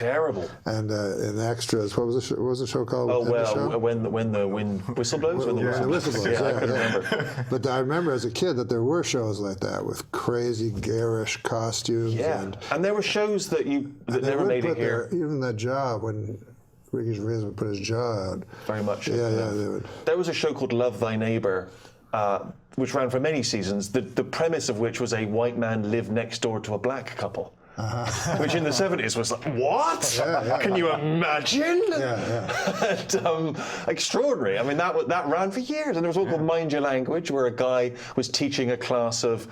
Terrible. And in extras, what was the show called? Oh, well, show? when the wind whistle blows? When the whistle blows, I couldn't remember. But I remember as a kid that there were shows like that with crazy, garish costumes. Yeah, and there were shows that never made it here. Even that jaw, when Ricky Gervais would put his jaw out. Very much. Yeah, they would. There was a show called Love Thy Neighbor, which ran for many seasons, the premise of which was a white man lived next door to a black couple. Which in the 70s was like, what? Yeah. Can you imagine? Yeah. And, extraordinary. I mean, that ran for years. And there was one called Mind Your Language, where a guy was teaching a class of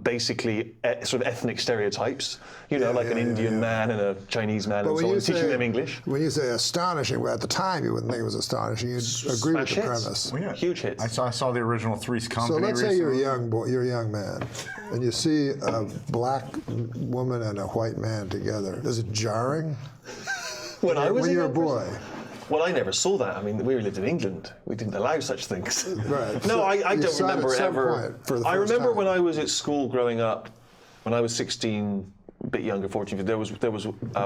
basically sort of ethnic stereotypes. Like an Indian man and a Chinese man and so on, teaching them English. When you say astonishing, well, at the time you wouldn't think it was astonishing. You'd agree with the premise. Well, yeah. Huge hits. I saw the original Three's Company. So let's recently. say you're a young boy, you're a young man, and you see a black woman and a white man together. Is it jarring? When you're a boy. Well, I never saw that. I mean, we lived in England. We didn't allow such things. Right. No, So I you don't saw it remember at some ever. point for the I first remember time. when I was at school growing up, when I was 16, a bit younger, 14, there was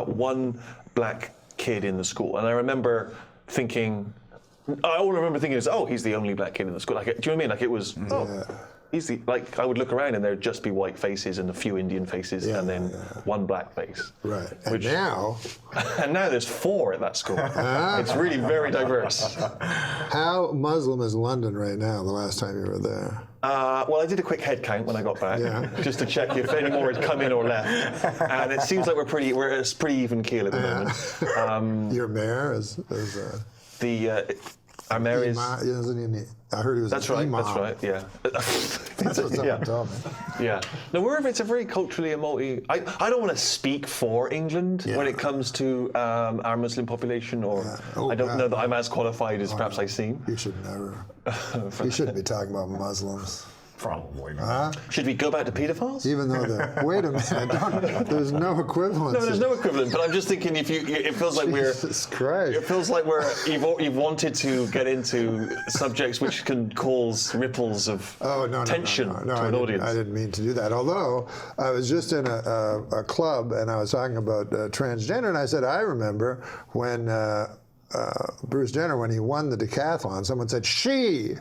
one black kid in the school, and I remember thinking, all I remember thinking is, oh, he's the only black kid in the school. Like, do you know what I mean? Like it was, he's the, like, I would look around and there'd just be white faces and a few Indian faces and then one black face. Right. And now? And now there's 4 at that school. It's really very diverse. How Muslim is London right now, the last time you were there? Well, I did a quick head count when I got back, just to check if any more had come in or left. And it seems like we're a pretty even keel at the moment. Your mayor is our mayor is. I heard he was That's an right. imam. That's right. Yeah. That's what someone told me. Yeah. No, it's a very culturally I don't want to speak for England when it comes to our Muslim population, or I don't know that I'm as qualified as perhaps I seem. You should never. You shouldn't be talking about Muslims. Probably not. Should we go back to pedophiles? Even though wait a minute, there's no equivalent. No, there's no equivalent. But I'm just thinking, it feels like Jesus Christ. It feels like you've wanted to get into subjects which can cause ripples of tension to an audience. I didn't mean to do that. Although I was just in a club and I was talking about transgender, and I said I remember when Bruce Jenner, when he won the decathlon, someone said she.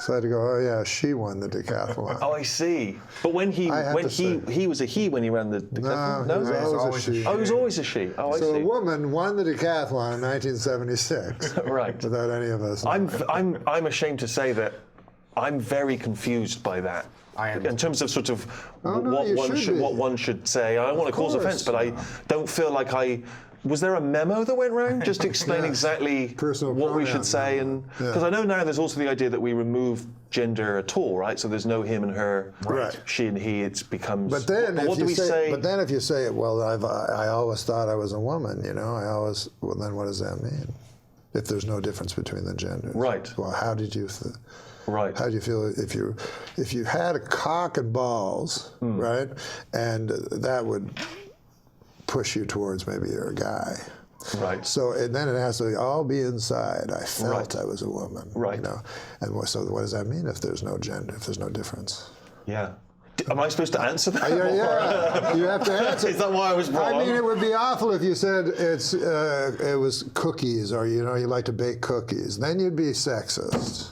So I had to go, oh yeah, she won the decathlon. Oh, I see. But when he was a he when he ran the decathlon? No, he was always a she. Oh, he was always a she. Oh, I see. So a woman won the decathlon in 1976. Right. Without any of us. I'm ashamed to say that I'm very confused by that. In terms of sort of what one should say. I don't want to cause offence, but I don't feel like was there a memo that went round just to explain exactly what we should say? And because I know now there's also the idea that we remove gender at all, right? So there's no him and her, she and he. It becomes. But then, what do we say? But then, if you say, well, I always thought I was a woman, well, then what does that mean? If there's no difference between the genders, right? Well, how did you? Right. How do you feel if you had a cock and balls, right? And that would push you towards maybe you're a guy. Right. So then it has to all be inside. I felt I was a woman. Right. And so what does that mean if there's no gender, if there's no difference? Yeah. Am I supposed to answer that? Yeah. You have to answer. Is that why I was wrong? I mean, it would be awful if you said it was cookies, or you like to bake cookies. Then you'd be sexist.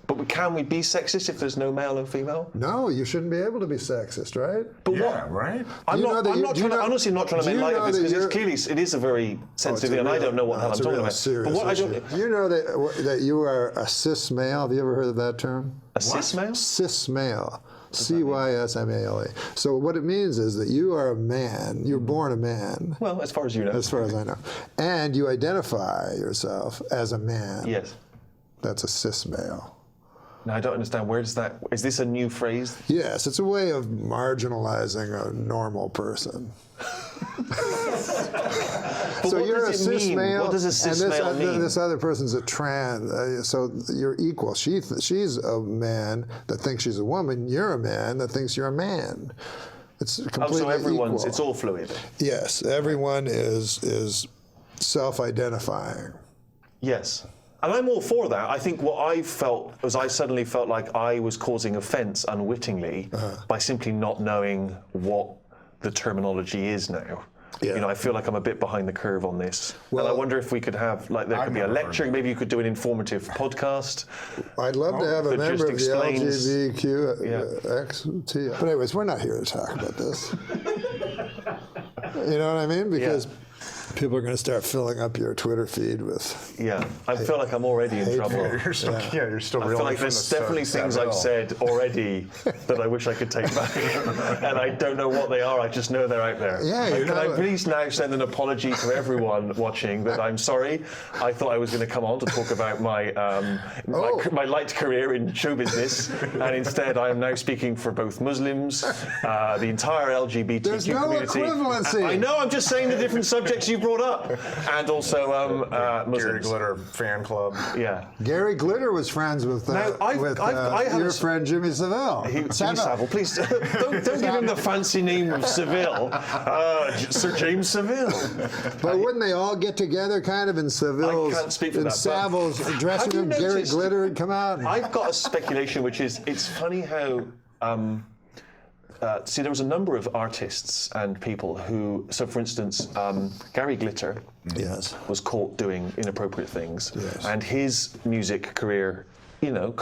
But can we be sexist if there's no male and female? No, you shouldn't be able to be sexist, right? But right? I'm honestly not trying to make light of this, because it's clearly, it is a very sensitive thing, and I don't know what the hell I'm talking about. But what you know that you are a cis male? Have you ever heard of that term? A cis male? Cis male. C-Y-S-M-A-L-E. So what it means is that you are a man. You're born a man. Well, as far as you know. As far as I know. And you identify yourself as a man. Yes. That's a cis male. Now, I don't understand. Where does that... Is this a new phrase? Yes, it's a way of marginalizing a normal person. So you're a cis male. What does a cis male mean? This other person's a trans. So you're equal. She's a man that thinks she's a woman. You're a man that thinks you're a man. It's completely so everyone's... equal. It's all fluid. Yes, everyone is self-identifying. Yes. And I'm all for that. I think what I felt was I suddenly felt like I was causing offence unwittingly by simply not knowing what the terminology is now. Yeah. You know, I feel like I'm a bit behind the curve on this. And I wonder if we could have, like, there could be a lecture, maybe you could do an informative podcast. I'd love to have a that member just of the explains- LGBTQXT. But anyways, we're not here to talk about this. You know what I mean? Because people are going to start filling up your Twitter feed with. Yeah, I feel like I'm already in trouble. You're still, you're still I feel like there's definitely things I've said already that I wish I could take back, and I don't know what they are. I just know they're out there. Yeah, Like, you're can not I please now send an apology to everyone watching that I'm sorry. I thought I was going to come on to talk about my my light career in show business, and instead I am now speaking for both Muslims, the entire LGBTQ There's no community. equivalency. I know. I'm just saying the different subjects you brought up, and also Gary Muslims. Glitter fan club. Yeah. Gary Glitter was friends with, Now, I have your a- friend Jimmy Savile. Jimmy Savile, please don't give him the fancy name of Seville, Sir James Seville. But wouldn't they all get together kind of in Savile's, I can't speak for in that, but Savile's dressing have you room? Gary noticed- Glitter would come out. And, I've got a speculation, which is it's funny how. See, there was a number of artists and people who, so for instance, Gary Glitter yes. was caught doing inappropriate things, Yes. and his music career, you know,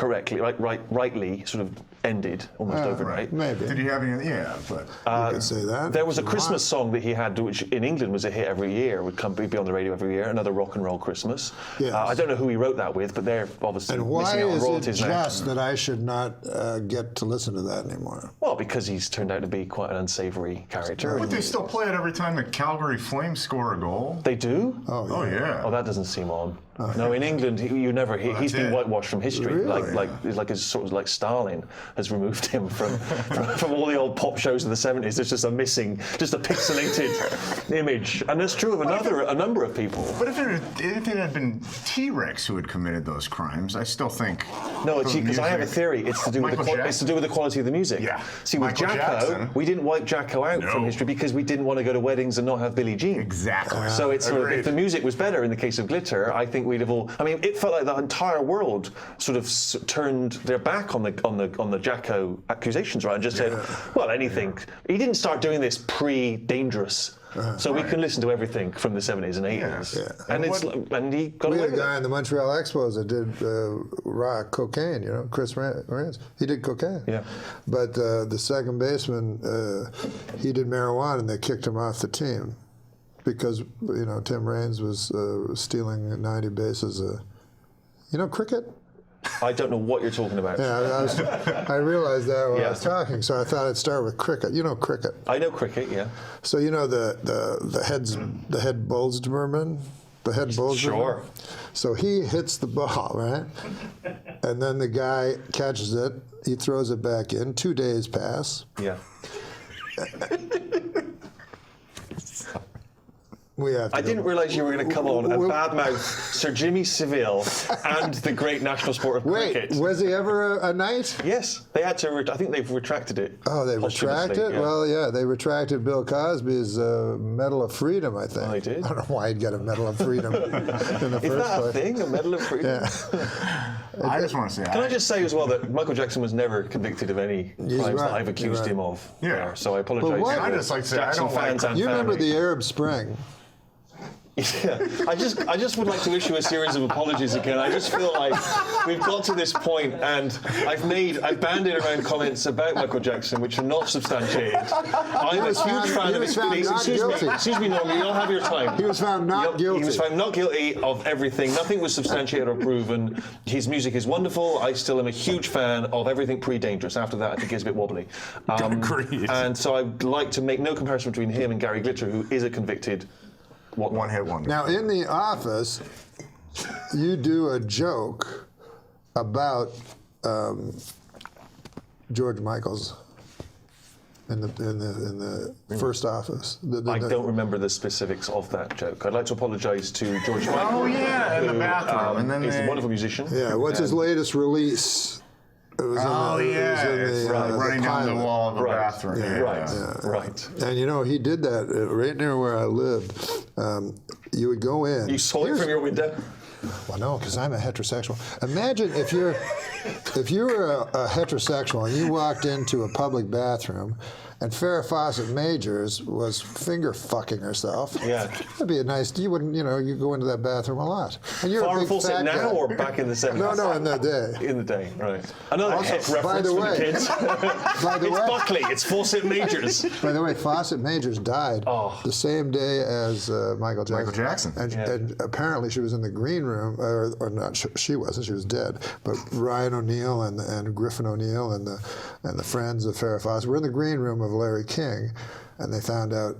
rightly sort of ended almost overnight. Maybe. Did he have any? Yeah, but You could say that. There was a if you Christmas song that he had, which in England was a hit every year, would be on the radio every year, another rock and roll Christmas. Yes. I don't know who he wrote that with, but they're obviously And why missing out on is it royalties now. just that I should not get to listen to that anymore? Well, because he's turned out to be quite an unsavory character. but they still play it every time the Calgary Flames score a goal. They do? Oh yeah. Oh, that doesn't seem on. No, in England, you never. He's been whitewashed from history. Really? Like his sort of like Stalin has removed him from all the old pop shows of the '70s. There's just a pixelated image, and that's true of a number of people. But if it had been T-Rex who had committed those crimes, I still think. No, the because I have a music- theory. It's to do with Michael it's to do with the quality of the music. Yeah. See, with Michael Jacko, Jackson. we didn't wipe Jacko out from No. history because we didn't want to go to weddings and not have Billie Jean. Exactly. So it's sort of, Agreed. if the music was better in the case of Glitter, I think we'd have all. I mean, it felt like the entire world sort of turned their back on the Jacko accusations, right, and just said, well, anything. He didn't start doing this pre-Dangerous. So we can listen to everything from the 70s and 80s. Yeah. And and he got We away had a with guy it. in the Montreal Expos that did rock cocaine, you know, Chris Rance. He did cocaine. Yeah. But the second baseman, he did marijuana, and they kicked him off the team because, you know, Tim Raines was stealing 90 bases. You know cricket? I don't know what you're talking about. Yeah, I realized that while I Yeah. was talking, so I thought I'd start with cricket. You know cricket. I know cricket, yeah. So you know the head bowlsman, the head bowlsman. Sure. So he hits the ball, right, and then the guy catches it. He throws it back in. 2 days pass. Yeah. We have to I go- didn't realize you were going to come on and Well- badmouth Sir Jimmy Seville and the great national sport of Wait, cricket. was he ever a knight? Yes, they had to. I think they've retracted it. Oh, they posthumously, retracted? yeah. Well, yeah, they retracted Bill Cosby's Medal of Freedom, I think. Oh, they did? I don't know why he'd get a Medal of Freedom in the Is first that a place. thing? A Medal of Freedom? I just want to say. Can I just say as well that Michael Jackson was never convicted of any crimes right, that I've accused you're right. him of. Yeah. there, so I apologise. what- to I just like to say, I Jackson don't like- fans and You remember family. the Arab Spring? Yeah, I just would like to issue a series of apologies again. I just feel like we've got to this point, and I've banded around comments about Michael Jackson which are not substantiated. I'm a was huge found- fan he of was his. found Please, not guilty. excuse me, Norman. You'll have your time. He was found not guilty. He was found not guilty of everything. Nothing was substantiated or proven. His music is wonderful. I still am a huge fan of everything pre-Dangerous. After that, I think it's a bit wobbly. Agreed. And so I'd like to make no comparison between him and Gary Glitter, who is a convicted. One-hit wonder. Now, in The Office, you do a joke about George Michael's in the first Office. I don't remember the specifics of that joke. I'd like to apologise to George Michael. Oh yeah, in the bathroom, and then He's a they- wonderful musician. Yeah, what's his latest release? It was Oh yeah, it's the running down the pilot. wall of the Right. bathroom. Yeah. Yeah. Right. And you know, he did that right near where I lived. You would go in. You saw it from your window? Well, no, because I'm a heterosexual. Imagine if you were a heterosexual and you walked into a public bathroom and Farrah Fawcett Majors was finger fucking herself. Yeah. That'd be a nice. You wouldn't, you go into that bathroom a lot. And you're a big Fawcett fat now guy. or back in the 70s? No, in the day. In the day, right. Another Also, Heck reference by the for way- the kids. By the It's way- Buckley, it's Fawcett Majors. By the way, Fawcett Majors died the same day as Michael Jackson. Michael Jackson. And apparently she was in the green room, or not, she wasn't, she was dead. But Ryan O'Neal and Griffin O'Neal and the friends of Farrah Fawcett were in the green room of Larry King, and they found out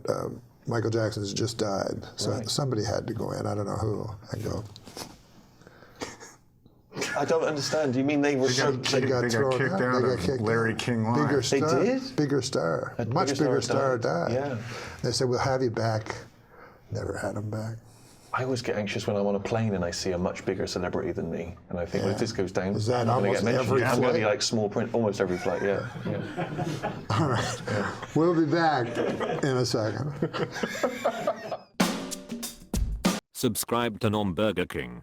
Michael Jackson's just died. So somebody had to go in, I don't know who, and go. I don't understand. Do you mean they were They got thrown kicked out. out They got of kicked Larry out. King Live. Bigger star. They did? Bigger star. A Much bigger star died. Yeah. They said, we'll have you back. Never had him back. I always get anxious when I'm on a plane and I see a much bigger celebrity than me, and I think, well, if this goes down, Is that I'm going to almost get mentioned. every I'm going to be flight? like small print almost every flight. Yeah. All right. We'll be back in a second. Subscribe to Non Burger King.